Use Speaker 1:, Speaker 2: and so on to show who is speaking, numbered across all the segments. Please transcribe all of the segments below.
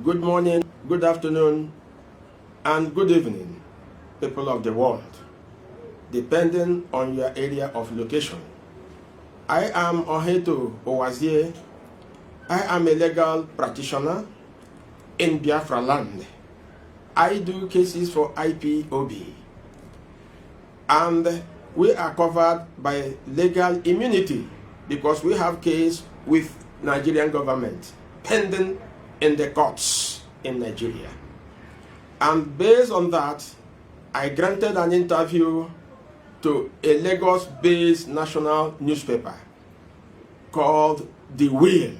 Speaker 1: Good morning, good afternoon, and good evening, people of the world, depending on your area of location. I am Oheto Owazie. I am a legal practitioner in Biafra land. I do cases for Ipob, and we are covered by legal immunity because we have case with Nigerian government pending in the courts in Nigeria. And based on that, I granted an interview to a Lagos-based national newspaper called The Wheel.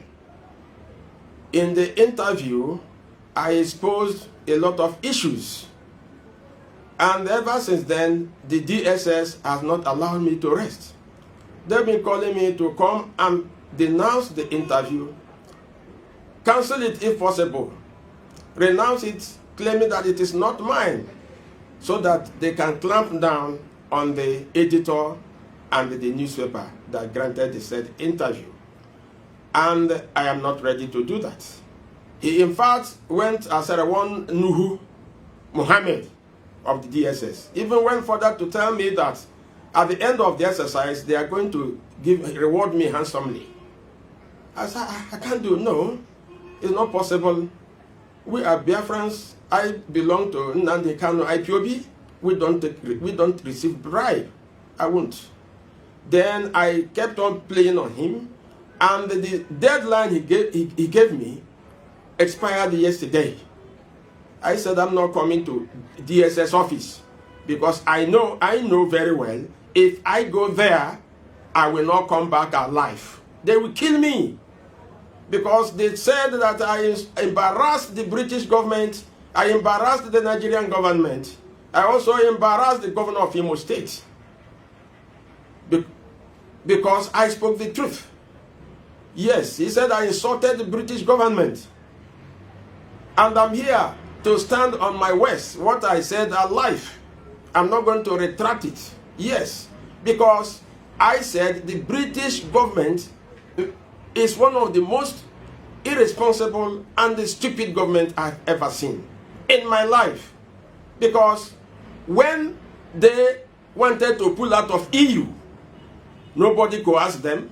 Speaker 1: In the interview, I exposed a lot of issues. And ever since then, the DSS has not allowed me to rest. They've been calling me to come and denounce the interview, cancel it if possible, renounce it, claiming that it is not mine, so that they can clamp down on the editor and the newspaper that granted the said interview. And I am not ready to do that. He in fact went as one Nuhu Muhammad of the DSS, even went further to tell me that at the end of the exercise, they are going to reward me handsomely. I said, I can't do, no, it's not possible. We are Biafrans. I belong to Nnamdi Kanu Ipob. We don't receive bribe. I won't. Then I kept on playing on him, and the deadline he gave me expired yesterday. I said I'm not coming to DSS office because I know very well if I go there, I will not come back alive. They will kill me because they said that I embarrassed the British government, I embarrassed the Nigerian government, I also embarrassed the governor of Imo State because I spoke the truth. Yes, he said I insulted the British government. And I'm here to stand on my words. What I said are life. I'm not going to retract it. Yes, because I said the British government is one of the most irresponsible and the stupid government I've ever seen in my life. Because when they wanted to pull out of EU, nobody coerced them,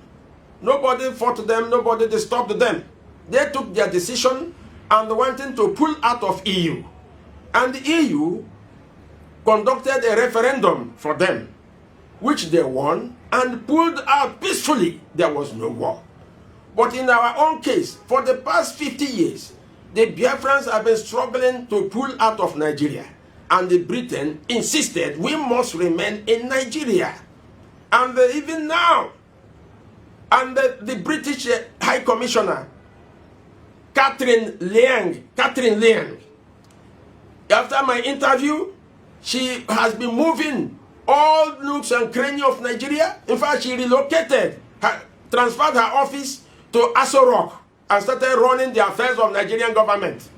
Speaker 1: nobody fought them, nobody disturbed them. They took their decision and wanted to pull out of EU. And the EU conducted a referendum for them, which they won and pulled out peacefully. There was no war. But in our own case, for the past 50 years, the Biafrans have been struggling to pull out of Nigeria. And the Britain insisted we must remain in Nigeria. And even now, and the British High Commissioner, Catherine Liang, after my interview, she has been moving all nooks and crannies of Nigeria. In fact, she relocated, transferred her office to Aso Rock and started running the affairs of Nigerian government.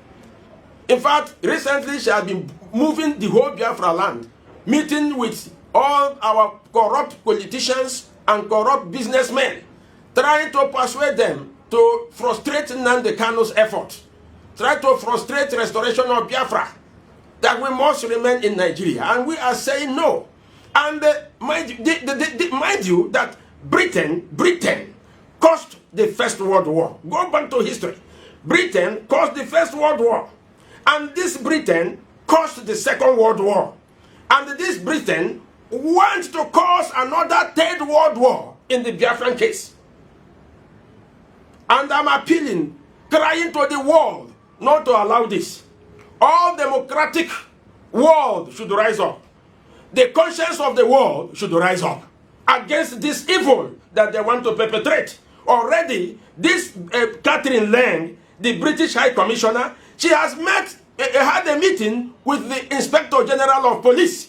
Speaker 1: In fact, recently she has been moving the whole Biafra land, meeting with all our corrupt politicians and corrupt businessmen, trying to persuade them to frustrate Nnamdi Kanu's effort, try to frustrate restoration of Biafra, that we must remain in Nigeria. And we are saying no. And mind you that Britain caused the First World War. Go back to history. Britain caused the First World War. And this Britain caused the Second World War. And this Britain wants to cause another Third World War in the Biafran case. And I'm appealing, crying to the world not to allow this. All democratic world should rise up. The conscience of the world should rise up against this evil that they want to perpetrate. Already, this Catherine Liang, the British High Commissioner, she has had a meeting with the Inspector General of Police,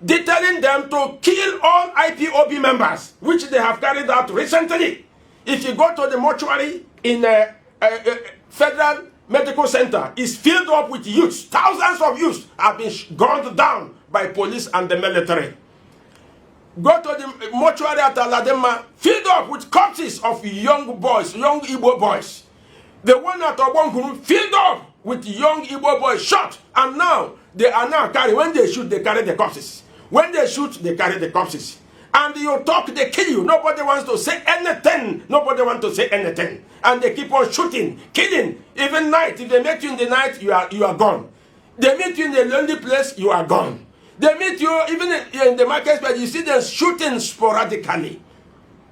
Speaker 1: detailing them to kill all Ipob members, which they have carried out recently. If you go to the mortuary in Federal Medical Center, it's filled up with youths. Thousands of youths have been gunned down by police and the military. Go to the mortuary at Aladema, filled up with corpses of young boys, young Igbo boys. The one at Obonkuru filled up with young Igbo boys shot, and now they are now carrying. When they shoot, they carry the corpses. When they shoot, they carry the corpses. And you talk, they kill you. Nobody wants to say anything. Nobody wants to say anything. And they keep on shooting, killing. Even night, if they meet you in the night, you are gone. They meet you in a lonely place, you are gone. They meet you even in the market, but you see them shooting sporadically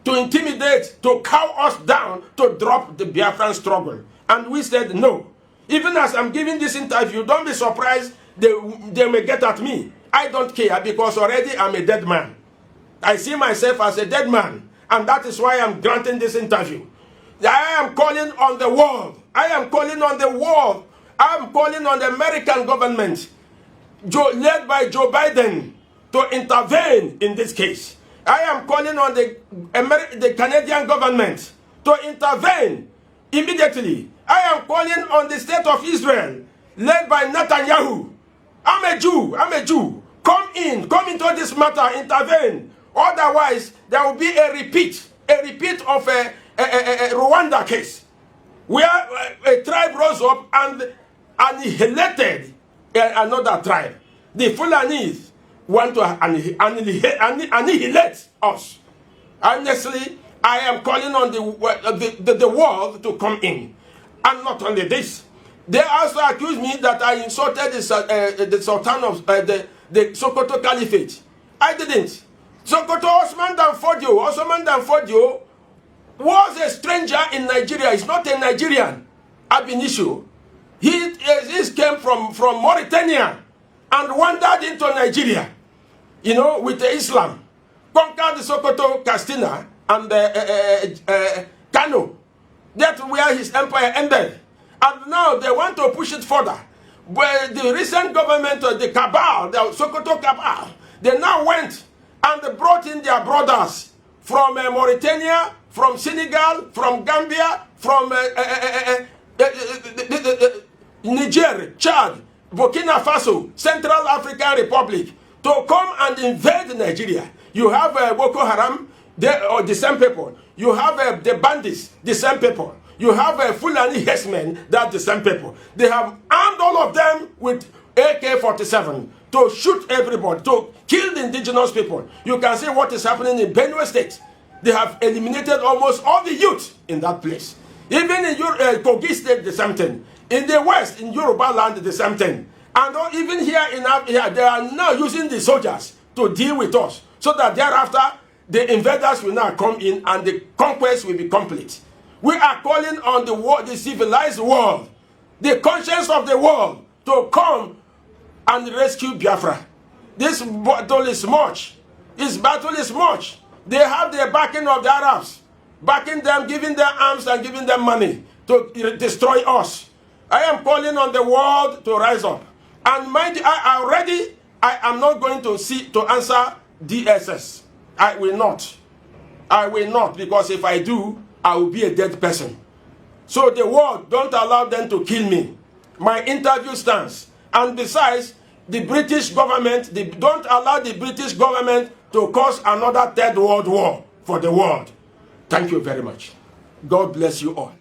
Speaker 1: to intimidate, to cow us down, to drop the Biafran struggle. And we said no. Even as I'm giving this interview, don't be surprised they may get at me. I don't care, because already I'm a dead man. I see myself as a dead man, and that is why I'm granting this interview. I am calling on the world. I am calling on the world. I am calling on the American government, led by Joe Biden, to intervene in this case. I am calling on the Canadian government to intervene immediately. I am calling on the state of Israel, led by Netanyahu. I'm a Jew. Come into this matter, intervene. Otherwise, there will be a repeat of a Rwanda case, where a tribe rose up and annihilated another tribe. The Fulanis want to annihilate us. Honestly, I am calling on the world to come in. And not only this, they also accuse me that I insulted the Sultan of the Sokoto Caliphate. I didn't. Sokoto Osman Danfodio was a stranger in Nigeria. He's not a Nigerian ab initio. He came from Mauritania and wandered into Nigeria, with the Islam. Conquered Sokoto, Castina, and Kano. That's where his empire ended. And now they want to push it further. But the recent government of the cabal, the Sokoto cabal, they now went and they brought in their brothers from Mauritania, from Senegal, from Gambia, from Niger, Chad, Burkina Faso, Central African Republic, to come and invade Nigeria. You have Boko Haram, the same people. You have the bandits, the same people. You have Fulani herdsmen, that's the same people. They have armed all of them with AK-47 to shoot everybody, to kill the indigenous people. You can see what is happening in Benue State. They have eliminated almost all the youth in that place. Even in Kogi State, the same thing. In the West, in Yoruba land, the same thing. And even here in Africa, they are now using the soldiers to deal with us, so that thereafter, the invaders will now come in and the conquest will be complete. We are calling on the world, the civilized world, the conscience of the world, to come and rescue Biafra. This battle is much. This battle is much. They have the backing of the Arabs, backing them, giving them arms and giving them money to destroy us. I am calling on the world to rise up. And mind you, I am not going to answer DSS. I will not. I will not, because if I do, I will be a dead person. So the world, don't allow them to kill me. My interview stands. And besides, the British government, don't allow the British government to cause another third world war for the world. Thank you very much. God bless you all.